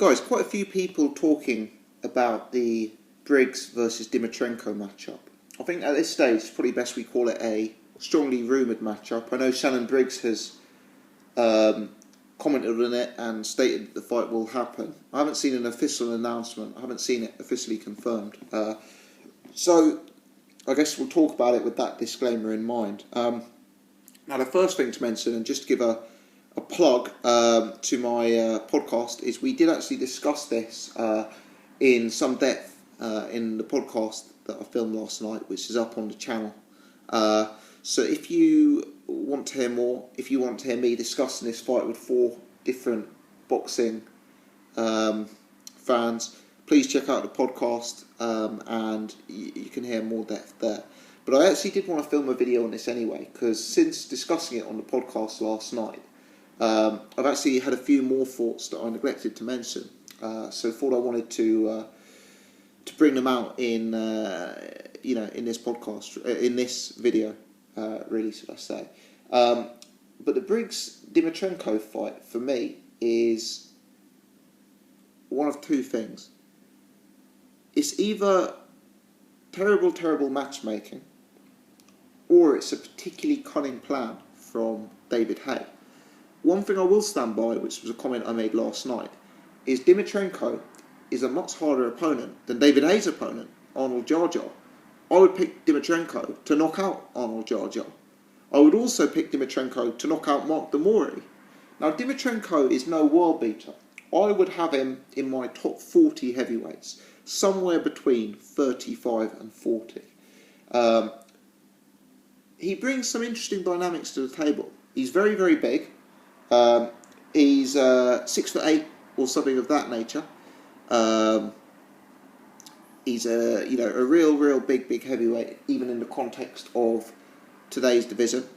Guys, quite a few people talking about the Briggs versus Dimitrenko matchup. I think at this stage it's probably best we call it a strongly rumoured matchup. I know Shannon Briggs has commented on it and stated that the fight will happen. I haven't seen an official announcement. I haven't seen it officially confirmed. So I guess we'll talk about it with that disclaimer in mind. Now the first thing to mention, and just to give a plug to my podcast, is we did actually discuss this in some depth in the podcast that I filmed last night, which is up on the channel. So if you want to hear more, if you want to hear me discussing this fight with 4 different boxing fans, please check out the podcast and you can hear more depth there. But I actually did want to film a video on this anyway, because since discussing it on the podcast last night, I've actually had a few more thoughts that I neglected to mention. So I thought I wanted to bring them out in in this podcast, in this video, really, should I say. But the Briggs-Dimitrenko fight, for me, is one of 2 things. It's either terrible matchmaking, or it's a particularly cunning plan from David Haye. One thing I will stand by, which was a comment I made last night, is Dimitrenko is a much harder opponent than David Haye's opponent, Arnold Jar Jar. I would pick Dimitrenko to knock out Arnold Jar Jar. I would also pick Dimitrenko to knock out Mark Demori. Now, Dimitrenko is no world beater. I would have him in my top 40 heavyweights, somewhere between 35 and 40. He brings some interesting dynamics to the table. He's very, very big. He's 6'8" or something of that nature. He's a real big heavyweight, even in the context of today's division.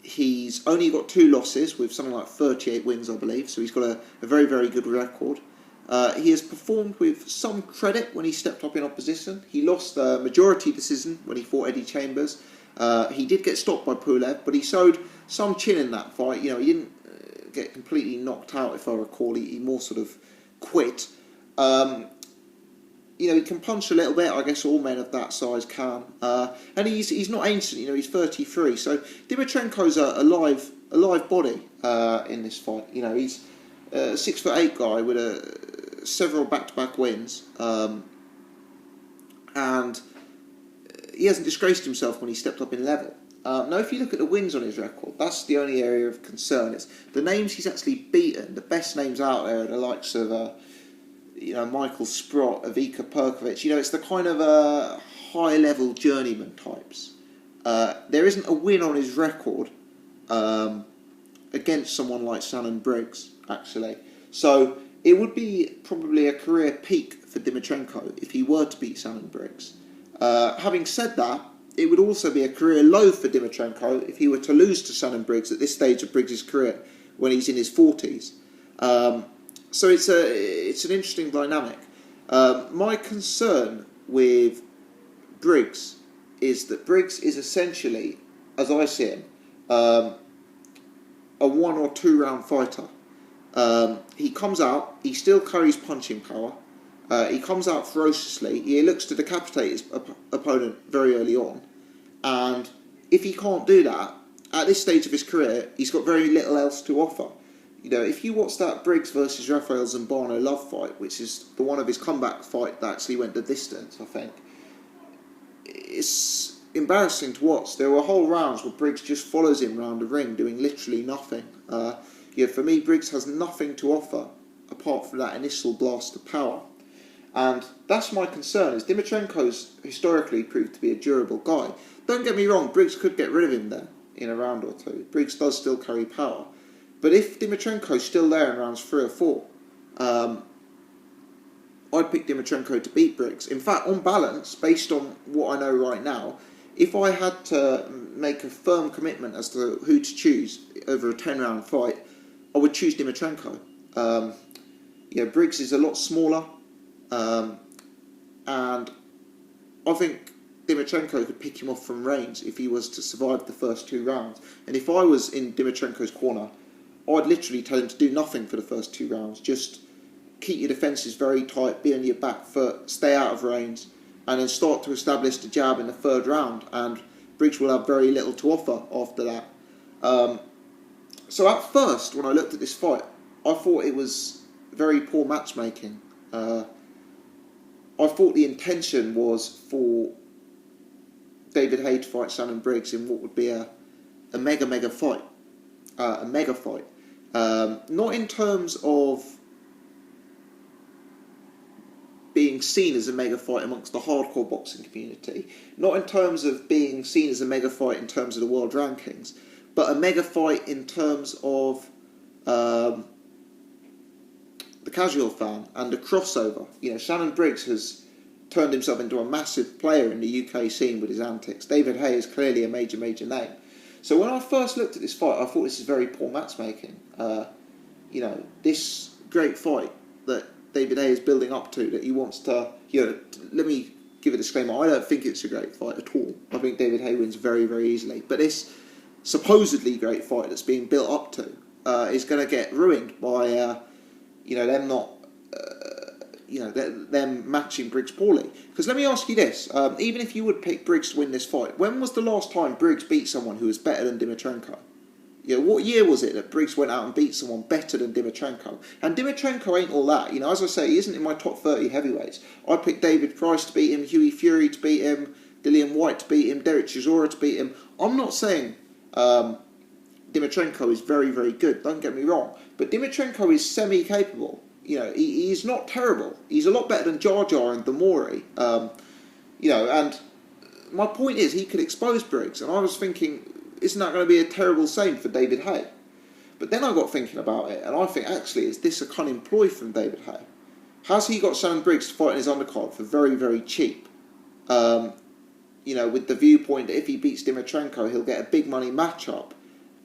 He's only got 2 losses with something like 38 wins, I believe. So he's got a very, very good record. He has performed with some credit when he stepped up in opposition. He lost the majority decision when he fought Eddie Chambers. He did get stopped by Pulev, but he showed some chin in that fight. He didn't get completely knocked out, if I recall. He more sort of quit. He can punch a little bit. I guess all men of that size can. And he's not ancient. He's 33. So Dimitrenko's a live body in this fight. He's a 6'8" guy with several back-to-back wins, and he hasn't disgraced himself when he stepped up in level. Now, if you look at the wins on his record, that's the only area of concern. It's the names he's actually beaten. The best names out there are the likes of Michael Sprott, Ivica Perkovic. It's the kind of high-level journeyman types. There isn't a win on his record against someone like Shannon Briggs, actually. So it would be probably a career peak for Dimitrenko if he were to beat Shannon Briggs. Having said that, it would also be a career low for Dimitrenko if he were to lose to Shannon Briggs at this stage of Briggs' career when he's in his 40s. So it's an interesting dynamic. My concern with Briggs is that Briggs is essentially, as I see him, a 1 or 2 round fighter. He comes out, he still carries punching power. He comes out ferociously. He looks to decapitate his opponent very early on. And if he can't do that, at this stage of his career, he's got very little else to offer. If you watch that Briggs versus Rafael Zambano love fight, which is the one of his comeback fight that actually went the distance, I think, it's embarrassing to watch. There were whole rounds where Briggs just follows him around the ring doing literally nothing. For me, Briggs has nothing to offer apart from that initial blast of power. And that's my concern, is Dimitrenko's historically proved to be a durable guy. Don't get me wrong, Briggs could get rid of him there in a round or 2. Briggs does still carry power. But if Dimitrenko's still there in rounds 3 or 4, I'd pick Dimitrenko to beat Briggs. In fact, on balance, based on what I know right now, if I had to make a firm commitment as to who to choose over a 10-round fight, I would choose Dimitrenko. Briggs is a lot smaller, and I think Dimitrenko could pick him off from range if he was to survive the first 2 rounds. And if I was in Dimitrenko's corner, I'd literally tell him to do nothing for the first 2 rounds. Just keep your defences very tight, be on your back foot, stay out of range, and then start to establish the jab in the third round, and Briggs will have very little to offer after that. So at first, when I looked at this fight, I thought it was very poor matchmaking. I thought the intention was for David Haye to fight Shannon Briggs in what would be a mega fight. Not in terms of being seen as a mega fight amongst the hardcore boxing community, not in terms of being seen as a mega fight in terms of the world rankings, but a mega fight in terms of the casual fan and the crossover. You know, Shannon Briggs has turned himself into a massive player in the UK scene with his antics. David Haye is clearly a major name. So when I first looked at this fight, I thought this is very poor matchmaking. You know, this great fight that David Haye is building up to, that he wants to, you know, let me give a disclaimer, I don't think it's a great fight at all. I think David Haye wins very easily. But this supposedly great fight that's being built up to is going to get ruined by, you know, them not, you know, them matching Briggs poorly. Because let me ask you this, even if you would pick Briggs to win this fight, when was the last time Briggs beat someone who was better than Dimitrenko? You know, what year was it that Briggs went out and beat someone better than Dimitrenko? And Dimitrenko ain't all that. You know, as I say, he isn't in my top 30 heavyweights. I picked David Price to beat him, Hughie Fury to beat him, Dillian White to beat him, Derek Chisora to beat him. I'm not saying Dimitrenko is very good, don't get me wrong. But Dimitrenko is semi-capable. You know, he's not terrible. He's a lot better than Jar Jar and Damori. You know, and my point is he could expose Briggs. And I was thinking, isn't that going to be a terrible same for David Haye? But then I got thinking about it, and I think, actually, is this a cunning ploy from David Haye? Has he got Shannon Briggs to fight in his undercard for very cheap? You know, with the viewpoint that if he beats Dimitrenko, he'll get a big money matchup.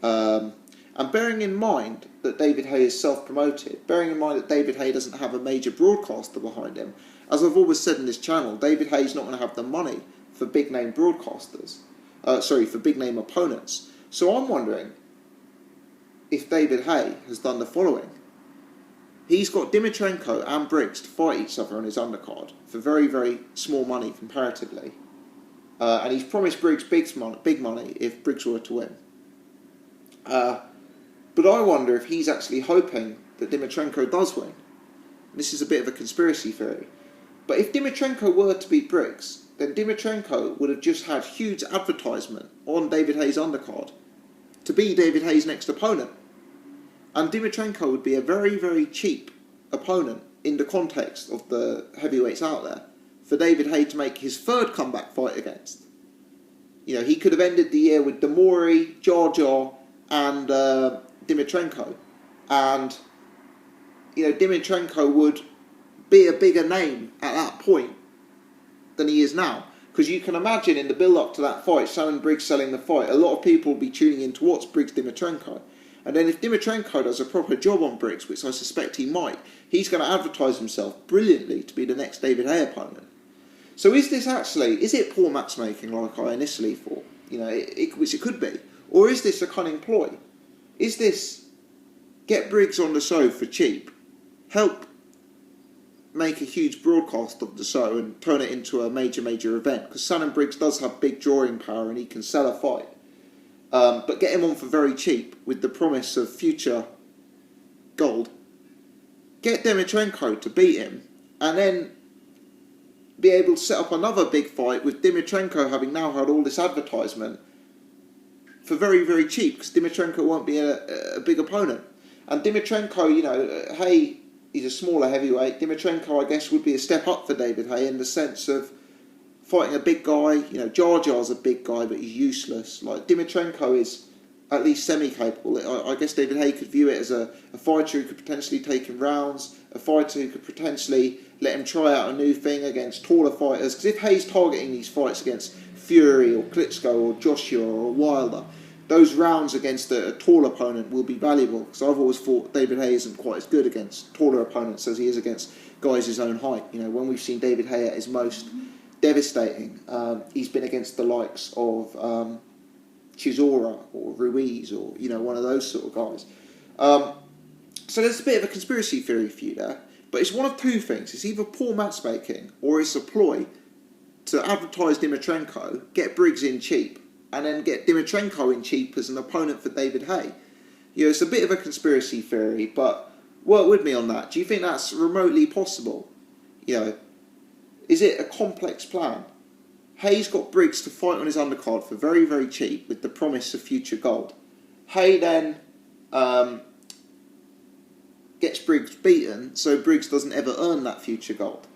And bearing in mind that David Haye is self-promoted, bearing in mind that David Haye doesn't have a major broadcaster behind him, as I've always said in this channel, David Haye's not going to have the money for big-name broadcasters. For big-name opponents. So I'm wondering if David Haye has done the following. He's got Dimitrenko and Briggs to fight each other on his undercard for very small money comparatively. And he's promised Briggs big money if Briggs were to win. But I wonder if he's actually hoping that Dimitrenko does win. This is a bit of a conspiracy theory. But if Dimitrenko were to beat Briggs, then Dimitrenko would have just had huge advertisement on David Haye's undercard to be David Haye's next opponent. And Dimitrenko would be a very cheap opponent in the context of the heavyweights out there for David Haye to make his third comeback fight against. You know, he could have ended the year with Damori, Jar Jar and Dimitrenko. And, you know, Dimitrenko would be a bigger name at that point than he is now. Because you can imagine in the build-up to that fight, Shannon Briggs selling the fight, a lot of people will be tuning in to watch Briggs-Dimitrenko. And then if Dimitrenko does a proper job on Briggs, which I suspect he might, he's going to advertise himself brilliantly to be the next David Haye opponent. So is it poor matchmaking like I initially thought? You know, which it could be. Or is this a cunning ploy? Is this get Briggs on the show for cheap, help make a huge broadcast of the show and turn it into a major event? Because Shannon Briggs does have big drawing power and he can sell a fight. But get him on for very cheap with the promise of future gold. Get Dimitrenko to beat him and then be able to set up another big fight with Dimitrenko having now had all this advertisement for very cheap, because Dimitrenko won't be a big opponent. And Dimitrenko, you know, Haye, he's a smaller heavyweight. Dimitrenko, I guess, would be a step up for David Haye in the sense of fighting a big guy. You know, Jar Jar's a big guy, but he's useless. Like, Dimitrenko is at least semi-capable. I guess David Haye could view it as a fighter who could potentially take him rounds, a fighter who could potentially let him try out a new thing against taller fighters. Because if Haye's targeting these fights against Fury or Klitschko or Joshua or Wilder, those rounds against a tall opponent will be valuable, because I've always thought David Haye isn't quite as good against taller opponents as he is against guys his own height. You know, when we've seen David Haye at his most devastating, he's been against the likes of Chisora or Ruiz or, you know, one of those sort of guys. So there's a bit of a conspiracy theory for you there. But it's one of two things. It's either poor matchmaking or it's a ploy to advertise Dimitrenko, get Briggs in cheap, and then get Dimitrenko in cheap as an opponent for David Haye. You know, it's a bit of a conspiracy theory, but work with me on that. Do you think that's remotely possible? You know, is it a complex plan? Haye's got Briggs to fight on his undercard for very, very cheap with the promise of future gold. Haye then gets Briggs beaten, so Briggs doesn't ever earn that future gold.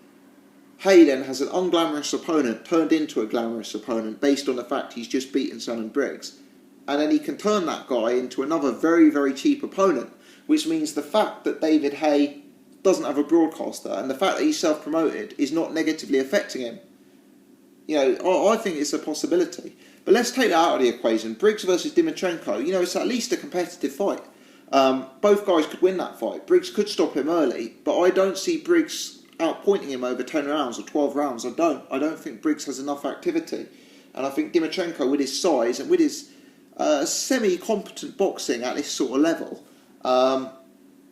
Haye then has an unglamorous opponent turned into a glamorous opponent based on the fact he's just beaten Shannon Briggs. And then he can turn that guy into another very, very cheap opponent, which means the fact that David Haye doesn't have a broadcaster and the fact that he's self-promoted is not negatively affecting him. You know, I think it's a possibility. But let's take that out of the equation. Briggs versus Dimitrenko, you know, it's at least a competitive fight. Both guys could win that fight. Briggs could stop him early, but I don't see Briggs outpointing him over 10 rounds or 12 rounds. I don't think Briggs has enough activity. And I think Dimitrenko, with his size and with his semi-competent boxing at this sort of level,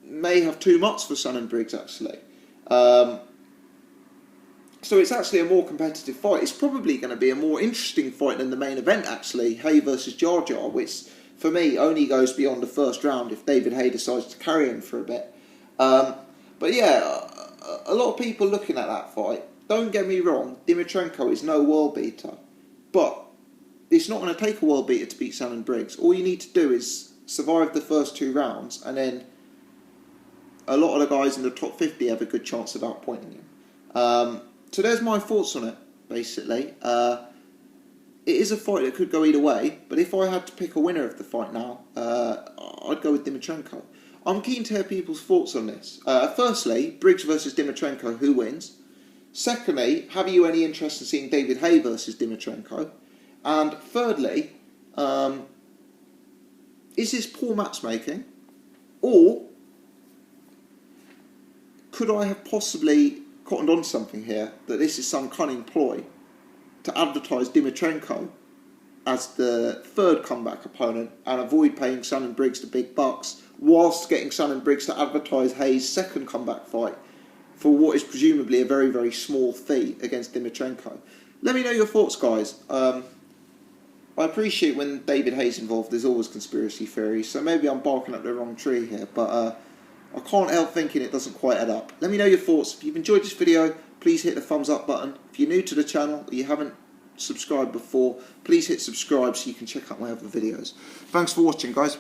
may have too much for Shannon Briggs, actually. So it's actually a more competitive fight. It's probably going to be a more interesting fight than the main event, actually, Haye versus Jar Jar, which, for me, only goes beyond the first round if David Haye decides to carry him for a bit. But yeah, a lot of people looking at that fight, don't get me wrong, Dimitrenko is no world beater, but it's not going to take a world beater to beat Shannon Briggs. All you need to do is survive the first 2 rounds, and then a lot of the guys in the top 50 have a good chance of outpointing him. So there's my thoughts on it, basically. It is a fight that could go either way, but if I had to pick a winner of the fight now, I'd go with Dimitrenko. I'm keen to hear people's thoughts on this. Firstly, Briggs versus Dimitrenko, who wins? Secondly, have you any interest in seeing David Haye versus Dimitrenko? And thirdly, is this poor matchmaking? Or could I have possibly cottoned on something here, that this is some cunning ploy to advertise Dimitrenko as the third comeback opponent and avoid paying Shannon Briggs the big bucks, whilst getting Shannon Briggs to advertise Haye's second comeback fight for what is presumably a very, very small fee against Dimitrenko? Let me know your thoughts, guys. I appreciate when David Haye's involved, there's always conspiracy theories, so maybe I'm barking up the wrong tree here, but I can't help thinking it doesn't quite add up. Let me know your thoughts. If you've enjoyed this video, please hit the thumbs up button. If you're new to the channel or you haven't subscribed before, please hit subscribe so you can check out my other videos. Thanks for watching, guys.